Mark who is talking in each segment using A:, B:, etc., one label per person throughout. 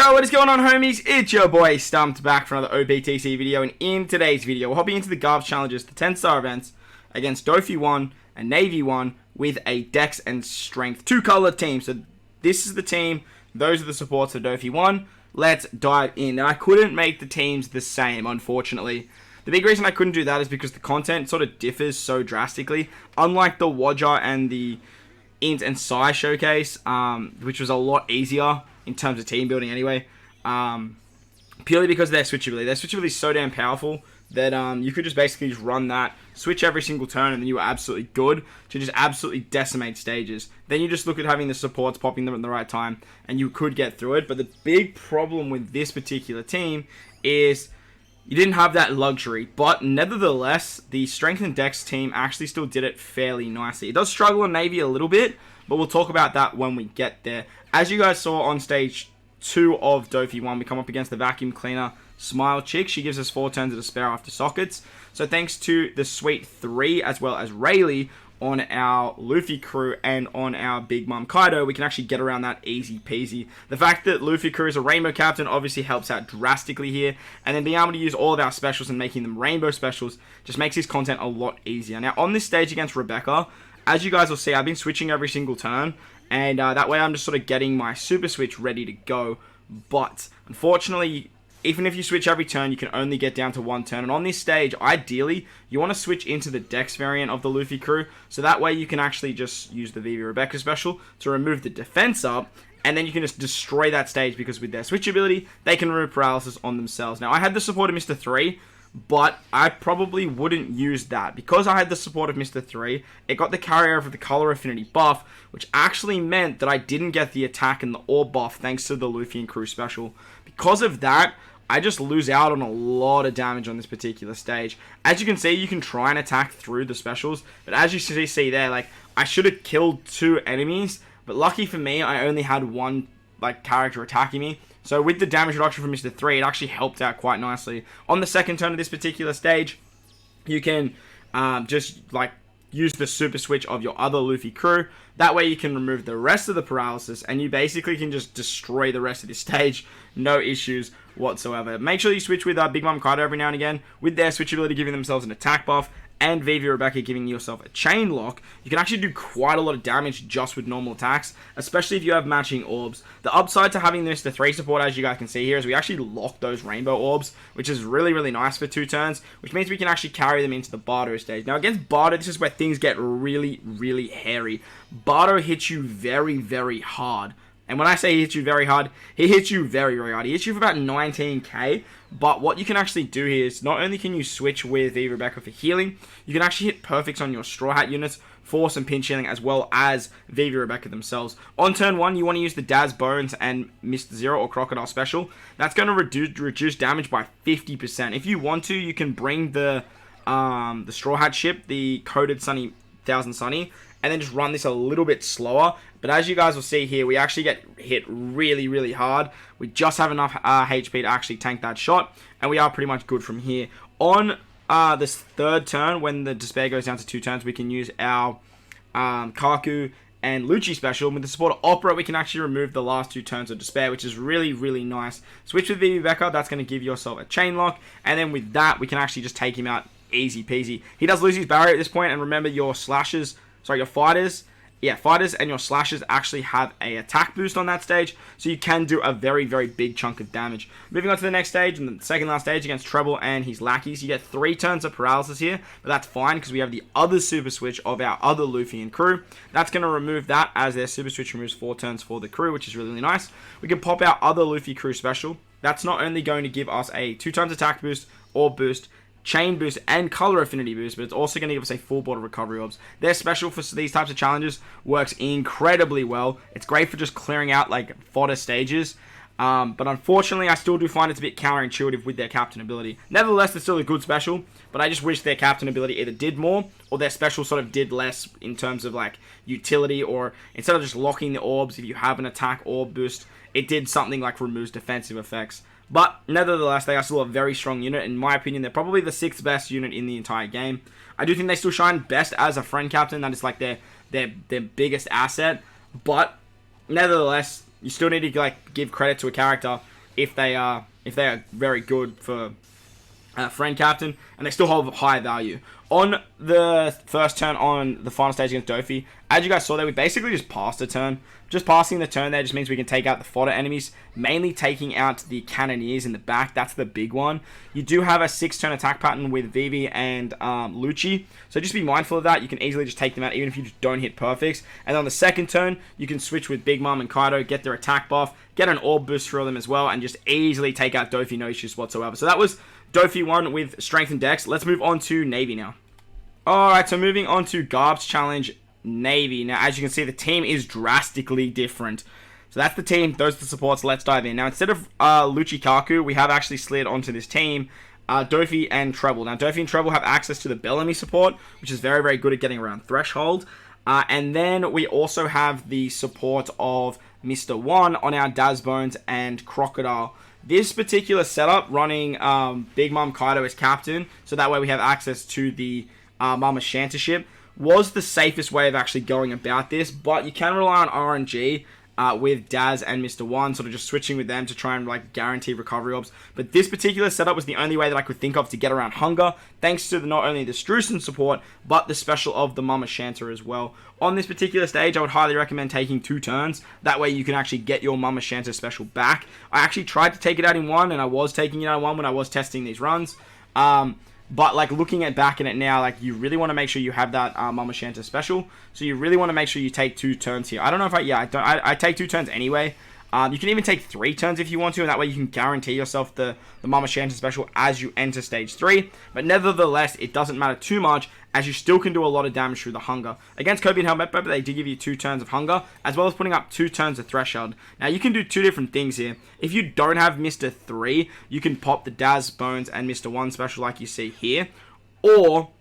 A: Yo, what is going on, homies? It's your boy Stumped back for another OPTC video, and in today's video, we're hopping into the garp challenges, the 10-star events against Doffy 1 and Navy 1 with a Dex and Strength 2-color team. So this is the team, those are the supports for Doffy 1. Let's dive in. Now, I couldn't make the teams the same, unfortunately. The big reason I couldn't do that is because the content sort of differs so drastically. Unlike the Wodja and the Int and Psi showcase, which was a lot easier in terms of team building anyway, purely because of their switchability. Their switchability is so damn powerful that you could just basically just run that, switch every single turn, and then you were absolutely good to just absolutely decimate stages. Then you just look at having the supports, popping them at the right time, and you could get through it. But the big problem with this particular team is you didn't have that luxury, but nevertheless, the Strength and Dex team actually still did it fairly nicely. It does struggle on Navy a little bit, but we'll talk about that when we get there. As you guys saw on stage 2 of Doffy 1, we come up against the Vacuum Cleaner Smile Chick. She gives us 4 turns of despair after sockets. So thanks to the Sweet 3 as well as Rayleigh on our Luffy crew and on our Big Mom Kaido, we can actually get around that easy peasy. The fact that Luffy crew is a rainbow captain obviously helps out drastically here, and then being able to use all of our specials and making them rainbow specials just makes this content a lot easier. Now on this stage against Rebecca, as you guys will see, I've been switching every single turn, and that way I'm just sort of getting my super switch ready to go. But unfortunately, even if you switch every turn, you can only get down to 1 turn. And on this stage, ideally, you want to switch into the Dex variant of the Luffy crew, so that way you can actually just use the Vivi Rebecca special to remove the defense up, and then you can just destroy that stage, because with their switch ability, they can remove paralysis on themselves. Now, I had the support of Mr. 3, but I probably wouldn't use that. Because I had the support of Mr. 3, it got the carryover of the color affinity buff, which actually meant that I didn't get the attack and the orb buff thanks to the Luffy and crew special. Because of that, I just lose out on a lot of damage on this particular stage. As you can see, you can try and attack through the specials, but as you see there, like, I should have killed 2 enemies, but lucky for me, I only had 1 character attacking me. So with the damage reduction from Mr. 3, it actually helped out quite nicely. On the second turn of this particular stage, you can just use the super switch of your other Luffy crew. That way you can remove the rest of the paralysis, and you basically can just destroy the rest of this stage. No issues whatsoever. Make sure you switch with Big Mom Kaido every now and again, with their switch ability giving themselves an attack buff, and Vivi Rebecca giving yourself a chain lock. You can actually do quite a lot of damage just with normal attacks, especially if you have matching orbs. The upside to having this, the 3 support, as you guys can see here, is we actually lock those rainbow orbs, which is really, really nice for 2 turns, which means we can actually carry them into the Bardo stage. Now, against Bardo, this is where things get really, really hairy. Bardo hits you very, very hard. And when I say he hits you very hard, he hits you very, very hard. He hits you for about 19k. But what you can actually do here is not only can you switch with Vivi Rebecca for healing, you can actually hit perfects on your Straw Hat units for some pinch healing, as well as Vivi Rebecca themselves. On turn 1, you want to use the Daz Bones and Mr. Zero or Crocodile special. That's going to reduce damage by 50%. If you want to, you can bring the Straw Hat ship, the Coded Sunny 1000 Sunny, and then just run this a little bit slower. But as you guys will see here, we actually get hit really, really hard. We just have enough HP to actually tank that shot, and we are pretty much good from here. On this third turn, when the despair goes down to 2 turns, we can use our Kaku and Lucci special. And with the support of Opera, we can actually remove the last 2 turns of despair, which is really, really nice. Switch with Vivi Rebecca, that's going to give yourself a chain lock, and then with that, we can actually just take him out easy peasy. He does lose his barrier at this point, and remember, your fighters and your slashers actually have a attack boost on that stage, so you can do a very, very big chunk of damage. Moving on to the next stage, and the second last stage against Treble and his lackeys, you get 3 turns of paralysis here, but that's fine because we have the other super switch of our other Luffy and crew. That's going to remove that, as their super switch removes 4 turns for the crew, which is really, really nice. We can pop our other Luffy crew special. That's not only going to give us a 2 times attack boost, orb boost, chain boost, and color affinity boost, but it's also going to give us a full board of recovery orbs. Their special for these types of challenges works incredibly well. It's great for just clearing out fodder stages, but unfortunately I still do find it's a bit counterintuitive with their captain ability. Nevertheless, it's still a good special, but I just wish their captain ability either did more, or their special sort of did less in terms of utility, or instead of just locking the orbs, if you have an attack orb boost, it did something like removes defensive effects. But nevertheless, they are still a very strong unit. In my opinion, they're probably the 6th best unit in the entire game. I do think they still shine best as a friend captain. That is their biggest asset. But nevertheless, you still need to give credit to a character if they are very good for friend captain, and they still hold high value. On the first turn on the final stage against Doffy, as you guys saw there, we basically just passed a turn. Just passing the turn there just means we can take out the fodder enemies, mainly taking out the cannoneers in the back. That's the big one. You do have a 6-turn attack pattern with Vivi and Lucci, so just be mindful of that. You can easily just take them out even if you just don't hit perfects. And on the second turn, you can switch with Big Mom and Kaido, get their attack buff, get an orb boost for them as well, and just easily take out Doffy, no issues whatsoever. So that was Doffy 1 with Strength and Dex. Let's move on to Navy now. Alright, so moving on to Garp's challenge, Navy. Now, as you can see, the team is drastically different. So that's the team, those are the supports, let's dive in. Now, instead of Luchikaku, we have actually slid onto this team, Doffy and Treble. Now, Doffy and Treble have access to the Bellamy support, which is very, very good at getting around Threshold. And then we also have the support of Mr. 1 on our Dazbones and Crocodile. This particular setup, running Big Mom Kaido as captain, so that way we have access to the Mama Shanta ship, was the safest way of actually going about this, but you can rely on RNG with Daz and Mr. 1, sort of just switching with them to try and like guarantee recovery orbs. But this particular setup was the only way that I could think of to get around hunger, thanks to not only the Strusen support, but the special of the Mama Shanta as well. On this particular stage, I would highly recommend taking 2 turns. That way you can actually get your Mama Shanta special back. I actually tried to take it out in 1, and I was taking it out in 1 when I was testing these runs. But like looking back at it now, like you really want to make sure you have that Mama Shanta special. So you really want to make sure you take 2 turns here. I don't know if I take 2 turns anyway. You can even take 3 turns if you want to, and that way you can guarantee yourself the Mama Shanta special as you enter stage 3. But nevertheless, it doesn't matter too much, as you still can do a lot of damage through the hunger. Against Kobe and Helmet Pepper, they did give you 2 turns of hunger, as well as putting up 2 turns of threshold. Now, you can do 2 different things here. If you don't have Mr. 3, you can pop the Daz, Bones, and Mr. 1 special like you see here. Or,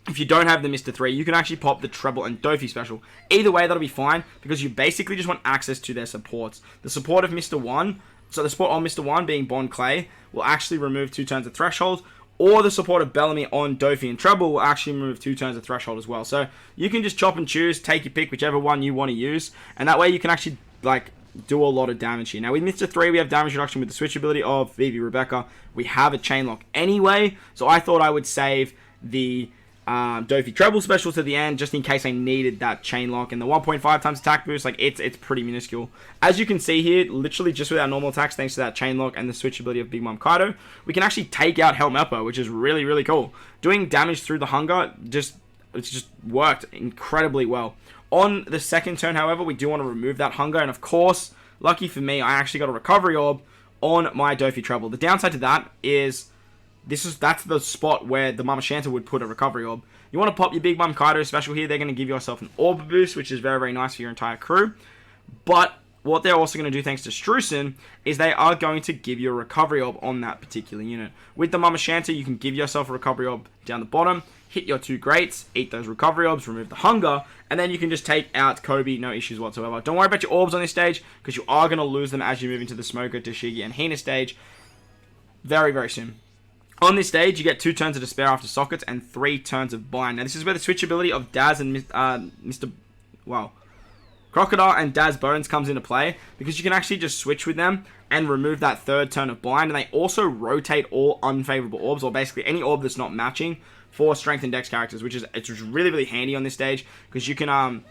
A: if you don't have the Mr. 3, you can actually pop the Treble and Doffy special. Either way, that'll be fine, because you basically just want access to their supports. The support of Mr. 1, so the support on Mr. 1 being Bond Clay, will actually remove 2 turns of threshold, or the support of Bellamy on Doffy and Treble will actually remove 2 turns of threshold as well. So you can just chop and choose, take your pick, whichever one you want to use, and that way you can actually like do a lot of damage here. Now with Mr. 3, we have damage reduction with the switch ability of Vivi Rebecca. We have a chain lock anyway, so I thought I would save the Doffy Treble special to the end just in case I needed that chain lock. And the 1.5 times attack boost, like it's pretty minuscule. As you can see here, literally just with our normal attacks, thanks to that chain lock and the switch ability of Big Mom Kaido, we can actually take out Helmeppo, which is really, really cool. Doing damage through the hunger, it's just worked incredibly well. On the second turn, however, we do want to remove that hunger, and of course, lucky for me, I actually got a recovery orb on my Doffy Treble. The downside to that is that's the spot where the Mama Shanta would put a recovery orb. You want to pop your Big Mom Kaido special here. They're going to give yourself an orb boost, which is very, very nice for your entire crew. But what they're also going to do, thanks to Strusen, is they are going to give you a recovery orb on that particular unit. With the Mama Shanta, you can give yourself a recovery orb down the bottom, hit your 2 greats, eat those recovery orbs, remove the hunger, and then you can just take out Kobe, no issues whatsoever. Don't worry about your orbs on this stage, because you are going to lose them as you move into the Smoker, Dashigi, and Hina stage very, very soon. On this stage, you get 2 turns of Despair after sockets and 3 turns of Bind. Now, this is where the switch ability of Daz and Crocodile and Daz Bones comes into play, because you can actually just switch with them and remove that 3rd turn of Blind, and they also rotate all unfavorable orbs, or basically any orb that's not matching, for Strength and Dex characters, which is really, really handy on this stage, because you can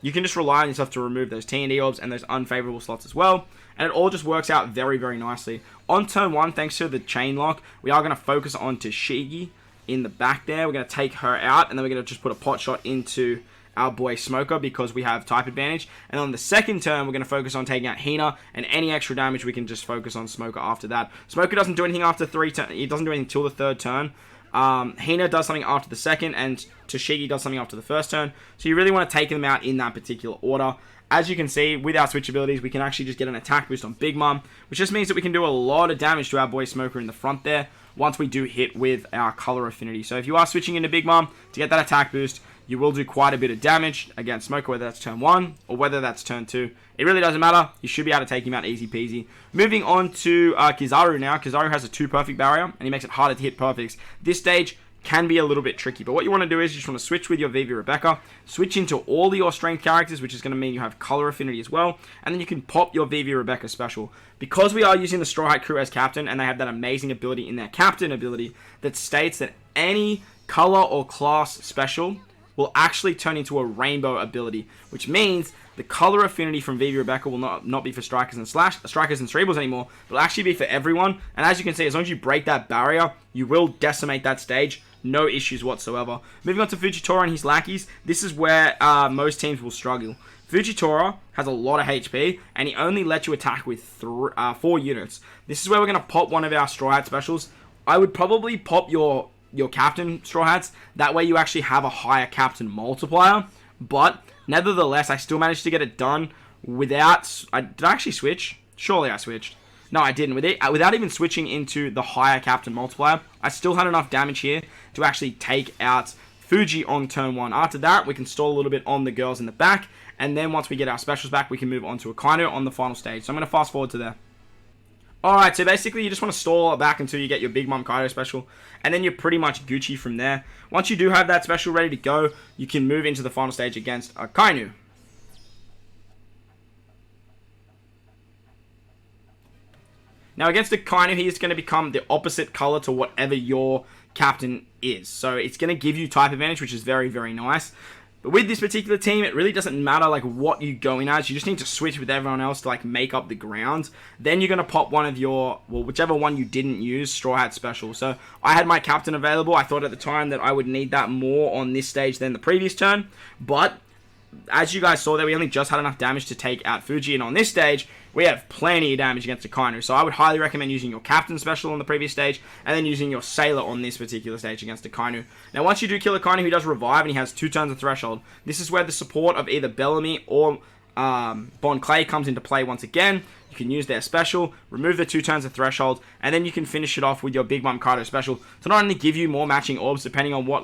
A: just rely on yourself to remove those T&D orbs and those unfavorable slots as well. And it all just works out very, very nicely. On turn 1, thanks to the chain lock, we are going to focus on Tashigi in the back there. We're going to take her out, and then we're going to just put a pot shot into our boy Smoker, because we have type advantage. And on the second turn, we're going to focus on taking out Hina, and any extra damage we can just focus on Smoker after that. Smoker doesn't do anything after 3 turns. He doesn't do anything till the 3rd turn. Hina does something after the 2nd, and Tashigi does something after the 1st turn. So you really want to take them out in that particular order. As you can see, with our switch abilities, we can actually just get an attack boost on Big Mom, which just means that we can do a lot of damage to our boy Smoker in the front there, once we do hit with our color affinity. So if you are switching into Big Mom to get that attack boost, you will do quite a bit of damage against Smoker, whether that's turn 1 or whether that's turn 2. It really doesn't matter. You should be able to take him out easy peasy. Moving on to Kizaru now. Kizaru has a 2 perfect barrier, and he makes it harder to hit perfects. This stage can be a little bit tricky. But what you want to do is you just want to switch with your Vivi Rebecca, switch into all your strength characters, which is going to mean you have color affinity as well, and then you can pop your Vivi Rebecca special. Because we are using the Straw Hat crew as captain, and they have that amazing ability in their captain ability that states that any color or class special will actually turn into a rainbow ability, which means the color affinity from Vivi Rebecca will not be for strikers and cerebrals anymore, but will actually be for everyone. And as you can see, as long as you break that barrier, you will decimate that stage. No issues whatsoever. Moving on to Fujitora and his lackeys, this is where most teams will struggle. Fujitora has a lot of HP, and he only lets you attack with 4 units. This is where we're going to pop one of our Straw Hat specials. I would probably pop your captain Straw Hats. That way you actually have a higher captain multiplier. But nevertheless, I still managed to get it done without... did I actually switch? Surely I switched. No, I didn't. Without even switching into the higher captain multiplier, I still had enough damage here to actually take out Fuji on turn 1. After that, we can stall a little bit on the girls in the back. And then once we get our specials back, we can move on to Akainu on the final stage. So I'm going to fast forward to there. Alright, so basically you just want to stall it back until you get your Big Mom Kaido special, and then you're pretty much Gucci from there. Once you do have that special ready to go, you can move into the final stage against Akainu. Now against Akainu, he is going to become the opposite color to whatever your captain is. So it's going to give you type advantage, which is very, very nice. But with this particular team, it really doesn't matter like what you go in as. You just need to switch with everyone else to like make up the ground. Then you're going to pop one of your, well, whichever one you didn't use, Straw Hat special. So I had my captain available. I thought at the time that I would need that more on this stage than the previous turn. But as you guys saw there, we only just had enough damage to take out Fuji. And on this stage, we have plenty of damage against Akainu. So I would highly recommend using your captain special on the previous stage, and then using your sailor on this particular stage against Akainu. Now once you do kill Akainu, he does revive, and he has 2 turns of threshold. This is where the support of either Bellamy or Bon Clay comes into play once again. You can use their special, remove the 2 turns of threshold, and then you can finish it off with your Big Mom Kaido special to not only give you more matching orbs depending on what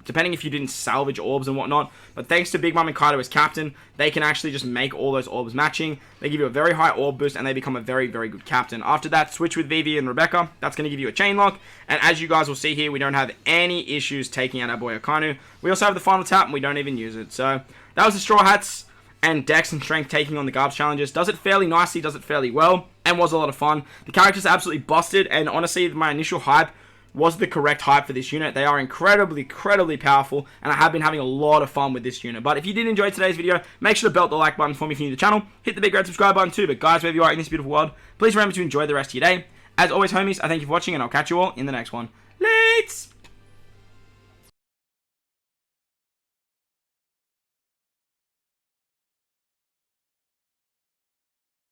A: depending if you didn't salvage orbs and whatnot. But thanks to Big Mom and Kaido as captain, they can actually just make all those orbs matching. They give you a very high orb boost, and they become a very, very good captain. After that, switch with Vivi and Rebecca. That's going to give you a chain lock. And as you guys will see here, we don't have any issues taking out our boy Akainu. We also have the final tap, and we don't even use it. So that was the Straw Hats and Dex and Strength taking on the Garp challenges. Does it fairly nicely, does it fairly well, and was a lot of fun. The characters are absolutely busted, and honestly, my initial hype was the correct hype for this unit. They are incredibly powerful, and I have been having a lot of fun with this unit. But if you did enjoy today's video, make sure to belt the like button for me if you're new to the channel. Hit the big red subscribe button too. But guys, wherever you are in this beautiful world, please remember to enjoy the rest of your day. As always, homies, I thank you for watching, and I'll catch you all in the next one. Lates!